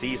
30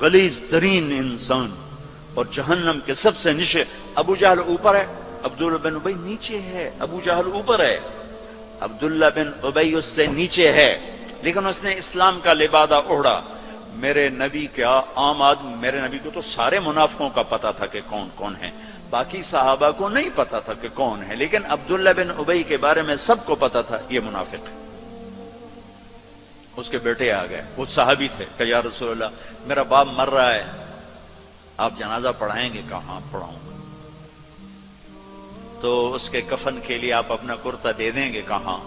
غلیظ ترین انسان، اور جہنم کے سب سے نیچے ابو جہل اوپر ہے، عبداللہ بن ابی نیچے ہے، ابو جہل اوپر ہے، عبداللہ بن ابی اس سے نیچے ہے، لیکن اس نے اسلام کا لبادہ اوڑھا۔ میرے نبی کیا عام آدمی، میرے نبی کو تو سارے منافقوں کا پتا تھا کہ کون کون ہیں، باقی صحابہ کو نہیں پتا تھا کہ کون ہے، لیکن عبداللہ بن ابی کے بارے میں سب کو پتا تھا یہ منافق ہے۔ اس کے بیٹے آ گئے، وہ صحابی تھے، کہ یا رسول اللہ میرا باپ مر رہا ہے، آپ جنازہ پڑھائیں گے؟ کہاں پڑھاؤں گا؟ تو اس کے کفن کے لیے آپ اپنا کرتا دے دیں گے؟ کہاں؟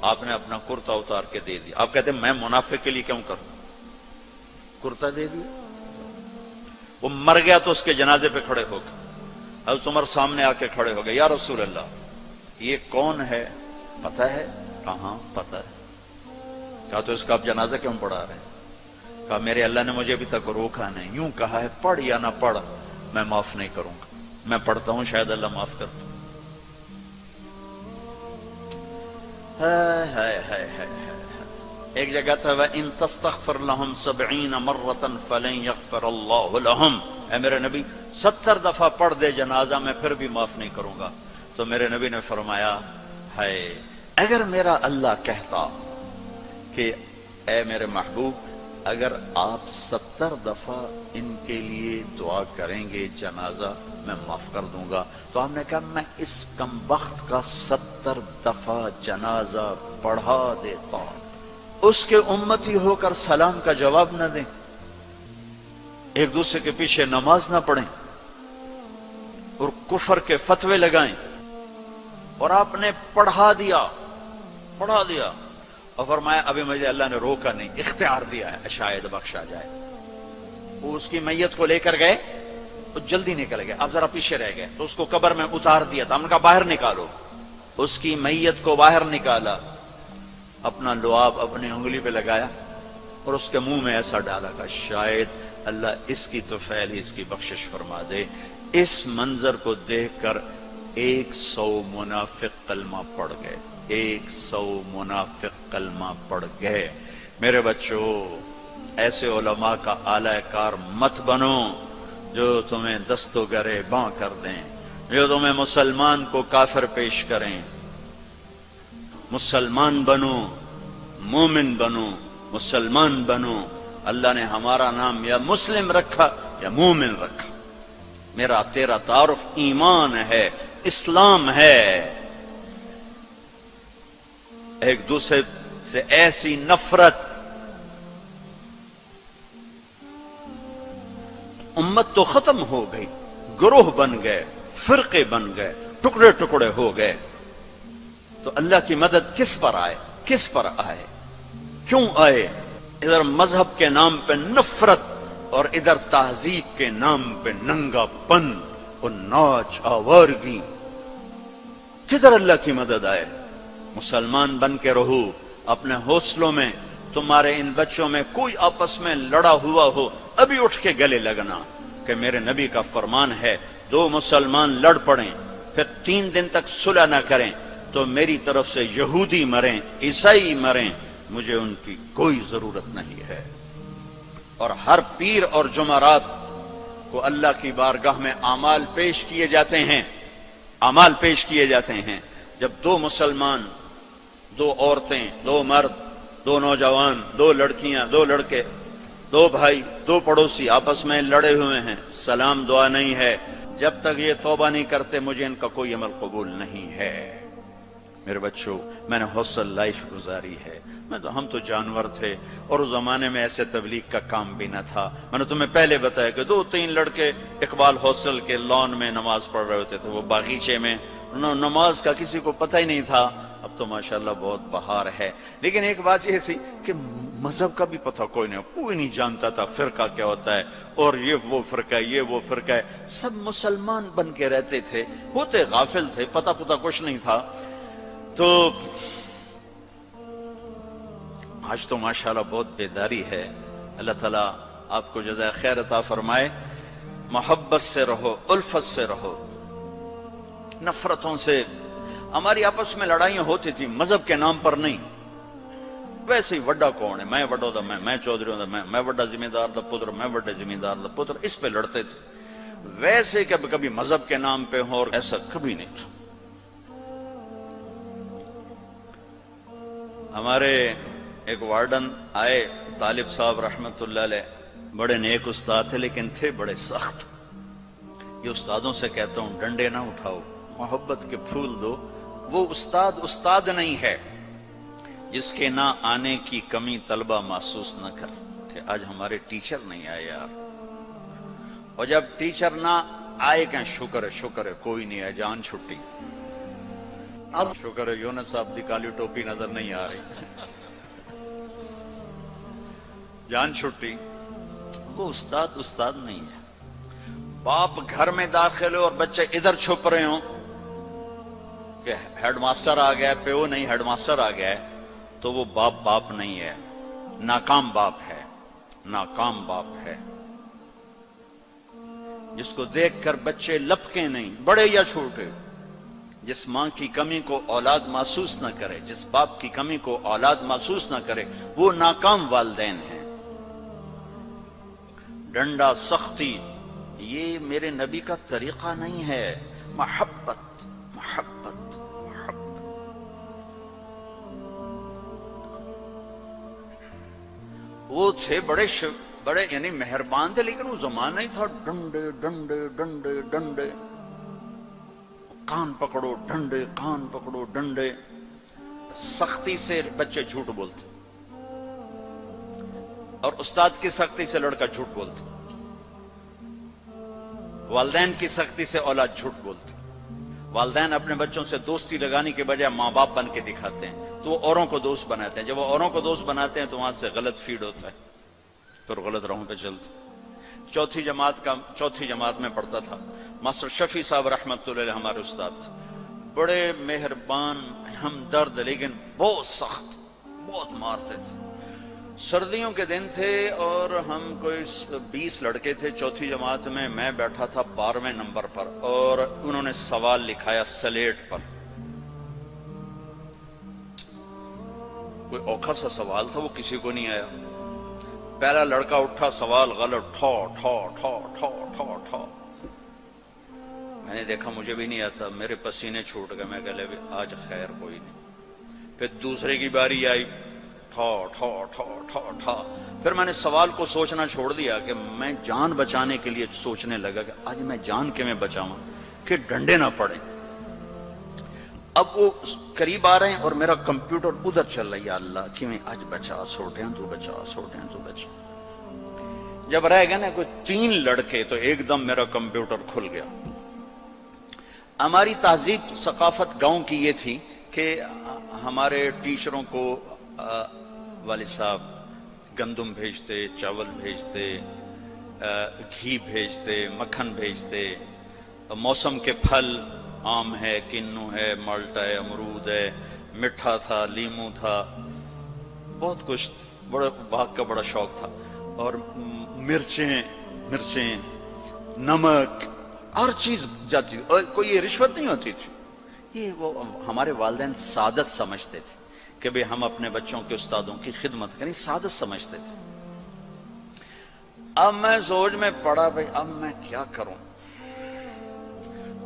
آپ نے اپنا کرتا اتار کے دے دیا۔ آپ کہتے ہیں میں منافق کے لیے کیوں کروں؟ کرتا دے دیا۔ وہ مر گیا تو اس کے جنازے پہ کھڑے ہو گئے، حضرت عمر سامنے آ کے کھڑے ہو گئے، یا رسول اللہ یہ کون ہے؟ پتا ہے؟ کہاں پتا ہے؟ کہا تو اس کا آپ جنازہ کیوں پڑھا رہے ہیں؟ کہا میرے اللہ نے مجھے ابھی تک روکا نہیں، یوں کہا ہے پڑھ یا نہ پڑھ میں معاف نہیں کروں گا، میں پڑھتا ہوں شاید اللہ معاف کر دے۔ ایک جگہ تھا وَإِن تَسْتَغْفِرْ لَهُمْ 70 مَرَّةً فَلَن يَغْفِرَ اللَّهُ لَهُمْ، اے میرے نبی 70 دفعہ پڑھ دے جنازہ میں پھر بھی معاف نہیں کروں گا۔ تو میرے نبی نے فرمایا ہے اگر میرا اللہ کہتا کہ اے میرے محبوب اگر آپ 70 دفعہ ان کے لیے دعا کریں گے جنازہ میں معاف کر دوں گا، تو آپ نے کہا میں اس کم بخت کا 70 دفعہ جنازہ پڑھا دیتا، اس کے امتی ہو کر سلام کا جواب نہ دیں، ایک دوسرے کے پیچھے نماز نہ پڑھیں اور کفر کے فتوے لگائیں، اور آپ نے پڑھا دیا اور فرمایا ابھی مجھے اللہ نے روکا نہیں، اختیار دیا ہے شاید بخشا جائے۔ وہ اس کی میت کو لے کر گئے تو جلدی نکل گئے، اب ذرا پیچھے رہ گئے تو اس کو قبر میں اتار دیا تھا، ہم نے کہا باہر نکالو، اس کی میت کو باہر نکالا، اپنا لعاب اپنی انگلی پہ لگایا اور اس کے منہ میں ایسا ڈالا کہ شاید اللہ اس کی تو فعل ہی اس کی بخشش فرما دے۔ اس منظر کو دیکھ کر 100 منافق کلمہ پڑھ گئے، 100 منافق کلمہ پڑھ گئے۔ میرے بچوں ایسے علماء کا اعلی کار مت بنو جو تمہیں دست و گرے باں کر دیں، جو تمہیں مسلمان کو کافر پیش کریں۔ مسلمان بنو، مومن بنو، مسلمان بنو۔ اللہ نے ہمارا نام یا مسلم رکھا یا مومن رکھا، میرا تیرا تعارف ایمان ہے، اسلام ہے۔ ایک دوسرے سے ایسی نفرت، امت تو ختم ہو گئی، گروہ بن گئے، فرقے بن گئے، ٹکڑے ٹکڑے ہو گئے، تو اللہ کی مدد کس پر آئے؟ کس پر آئے؟ کیوں آئے؟ ادھر مذہب کے نام پہ نفرت اور ادھر تہذیب کے نام پہ ننگا پن اور ناچ آوارگی، کدھر اللہ کی مدد آئے؟ مسلمان بن کے رہو، اپنے حوصلوں میں تمہارے ان بچوں میں کوئی آپس میں لڑا ہوا ہو ابھی اٹھ کے گلے لگنا، کہ میرے نبی کا فرمان ہے 2 مسلمان لڑ پڑیں پھر 3 دن تک صلح نہ کریں تو میری طرف سے یہودی مریں عیسائی مریں، مجھے ان کی کوئی ضرورت نہیں ہے۔ اور ہر پیر اور جمعرات کو اللہ کی بارگاہ میں اعمال پیش کیے جاتے ہیں، اعمال پیش کیے جاتے ہیں۔ جب 2 مسلمان، 2 عورتیں، 2 مرد، 2 نوجوان، 2 لڑکیاں، 2 لڑکے، 2 بھائی، 2 پڑوسی آپس میں لڑے ہوئے ہیں، سلام دعا نہیں ہے، جب تک یہ توبہ نہیں کرتے مجھے ان کا کوئی عمل قبول نہیں ہے۔ میرے بچوں میں نے حوصل لائف گزاری ہے، ہم تو جانور تھے اور اس زمانے میں ایسے تبلیغ کا کام بھی نہ تھا۔ میں نے تمہیں پہلے بتایا کہ 2-3 لڑکے اقبال حوصل کے لان میں نماز پڑھ رہے ہوتے تھے، وہ باغیچے میں، نماز کا کسی کو پتہ ہی نہیں تھا۔ اب تو ماشاءاللہ بہت بہار ہے، لیکن ایک بات یہ تھی کہ مذہب کا بھی پتہ کوئی نہیں جانتا تھا، فرقہ کیا ہوتا ہے، اور یہ وہ فرقہ ہے، یہ وہ فرقہ ہے، سب مسلمان بن کے رہتے تھے، ہوتے غافل تھے، پتہ کچھ نہیں تھا۔ تو آج تو ماشاءاللہ بہت بیداری ہے۔ اللہ تعالیٰ آپ کو جزائے خیر عطا فرمائے۔ محبت سے رہو، الفت سے رہو، نفرتوں سے۔ ہماری آپس میں لڑائیاں ہوتی تھی، مذہب کے نام پر نہیں، ویسے ہی وڈا کون ہے، میں وڈا دا میں چودھری ہوں، میں وڈا ذمہ دار دا پتر، میں وڈے ذمہ دار دا پتر، اس پہ لڑتے تھے. ویسے کہ کبھی مذہب کے نام پہ ہو، اور ایسا کبھی نہیں تھا. ہمارے ایک وارڈن آئے، طالب صاحب رحمت اللہ علیہ، بڑے نیک استاد تھے لیکن تھے بڑے سخت. یہ استادوں سے کہتا ہوں ڈنڈے نہ اٹھاؤ، محبت کے پھول دو. وہ استاد نہیں ہے جس کے نہ آنے کی کمی طلبہ محسوس نہ کر کہ آج ہمارے ٹیچر نہیں آئے یار. اور جب ٹیچر نہ آئے کہ شکر ہے کوئی نہیں ہے، جان چھٹی. اب شکر ہے یونس صاحب دی کالی ٹوپی نظر نہیں آ رہی، جان چھٹی. وہ استاد نہیں ہے. باپ گھر میں داخل ہو اور بچے ادھر چھپ رہے ہوں کہ ہیڈ ماسٹر آ گیا، پیو نہیں ہیڈ ماسٹر آ گیا ہے، تو وہ باپ نہیں ہے، ناکام باپ ہے. ناکام باپ ہے جس کو دیکھ کر بچے لپکیں نہیں، بڑے یا چھوٹے. جس ماں کی کمی کو اولاد محسوس نہ کرے، جس باپ کی کمی کو اولاد محسوس نہ کرے، وہ ناکام والدین ہیں. ڈنڈا، سختی، یہ میرے نبی کا طریقہ نہیں ہے. محبت محبت محبت. وہ تھے بڑے یعنی مہربان تھے، لیکن وہ زمانہ ہی تھا ڈنڈے ڈنڈے ڈنڈے ڈنڈے، کان پکڑو ڈنڈے، کان پکڑو ڈنڈے. سختی سے بچے جھوٹ بولتے، اور استاد کی سختی سے لڑکا جھوٹ بولتا. والدین کی سختی سے اولاد جھوٹ بولتی. والدین اپنے بچوں سے دوستی لگانے کے بجائے ماں باپ بن کے دکھاتے ہیں، تو وہ اوروں کو دوست بناتے ہیں. جب وہ اوروں کو دوست بناتے ہیں تو وہاں سے غلط فیڈ ہوتا ہے، پھر غلط راہوں پہ چلتے. چوتھی جماعت میں پڑھتا تھا. ماسٹر شفیع صاحب رحمت اللہ علیہ ہمارے استاد تھے، بڑے مہربان، ہمدرد، لیکن بہت سخت، بہت مارتے تھے. سردیوں کے دن تھے اور ہم کوئی 20 لڑکے تھے چوتھی جماعت میں. میں بیٹھا تھا 12ویں نمبر پر، اور انہوں نے سوال لکھایا سلیٹ پر. کوئی اوکھا سا سوال تھا، وہ کسی کو نہیں آیا. پہلا لڑکا اٹھا، سوال غلط، ٹھو ٹھو ٹھو ٹھو ٹھو ٹھو. میں نے دیکھا مجھے بھی نہیں آتا، میرے پسینے چھوٹ گئے. میں کہہ لے آج خیر کوئی نہیں. پھر دوسرے کی باری آئی، ٹھو ٹھو ٹھو ٹھو ٹھو. پھر میں نے سوال کو سوچنا چھوڑ دیا کہ میں جان بچانے کے لیے سوچنے لگا کہ آج میں جان کے میں بچاؤں کہ ڈنڈے نہ پڑیں. اب وہ قریب آ رہے ہیں اور میرا کمپیوٹر ادھر چل رہا ہے، یا اللہ کہ میں آج بچا سوٹیں تو بچا، سوٹیں تو بچا. جب رہ گئے نا کوئی 3 لڑکے تو ایک دم میرا کمپیوٹر کھل گیا. ہماری تہذیب ثقافت گاؤں کی یہ تھی کہ ہمارے ٹیچروں کو والد صاحب گندم بھیجتے، چاول بھیجتے، گھی بھیجتے، مکھن بھیجتے. موسم کے پھل، آم ہے، کنو ہے، مالٹا ہے، امرود ہے، مٹھا تھا، لیمو تھا، بہت کچھ. بڑا باغ کا بڑا شوق تھا. اور مرچیں، نمک، ہر چیز جاتی تھی. اور کوئی یہ رشوت نہیں ہوتی تھی. یہ وہ ہمارے والدین سعادت سمجھتے تھے کہ بھئی ہم اپنے بچوں کے استادوں کی خدمت کریں، سعادت سمجھتے تھے. اب میں سوچ میں پڑا بھئی اب میں کیا کروں.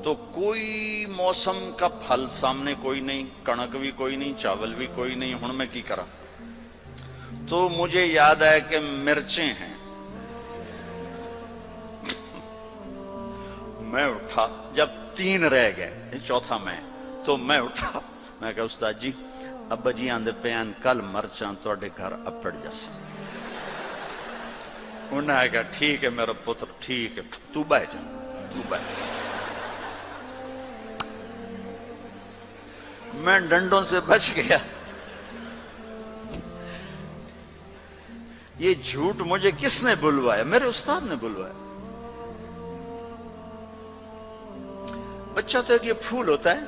تو کوئی موسم کا پھل سامنے کوئی نہیں، کنک بھی کوئی نہیں، چاول بھی کوئی نہیں. ہن میں کی کرا؟ تو مجھے یاد آیا کہ مرچیں ہیں. میں اٹھا، جب 3 رہ گئے، چوتھا میں، تو میں اٹھا. میں کہا استاد جی ابا جی آندے پیان کل مرچاں توڑے گھر اپڑ جاسا. انہوں نے کہا ٹھیک ہے میرا پتر، ٹھیک ہے، تو بہ جا، تو بہ جا. میں ڈنڈوں سے بچ گیا. یہ جھوٹ مجھے کس نے بلوایا؟ میرے استاد نے بلوایا. بچہ تو ایک یہ پھول ہوتا ہے،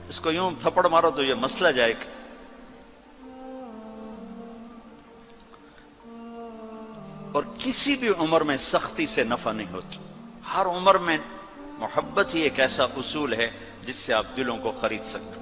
اس کو یوں تھپڑ مارو تو یہ مسئلہ جائے گا. اور کسی بھی عمر میں سختی سے نفع نہیں ہوتا. ہر عمر میں محبت ہی ایک ایسا اصول ہے جس سے آپ دلوں کو خرید سکتے.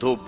2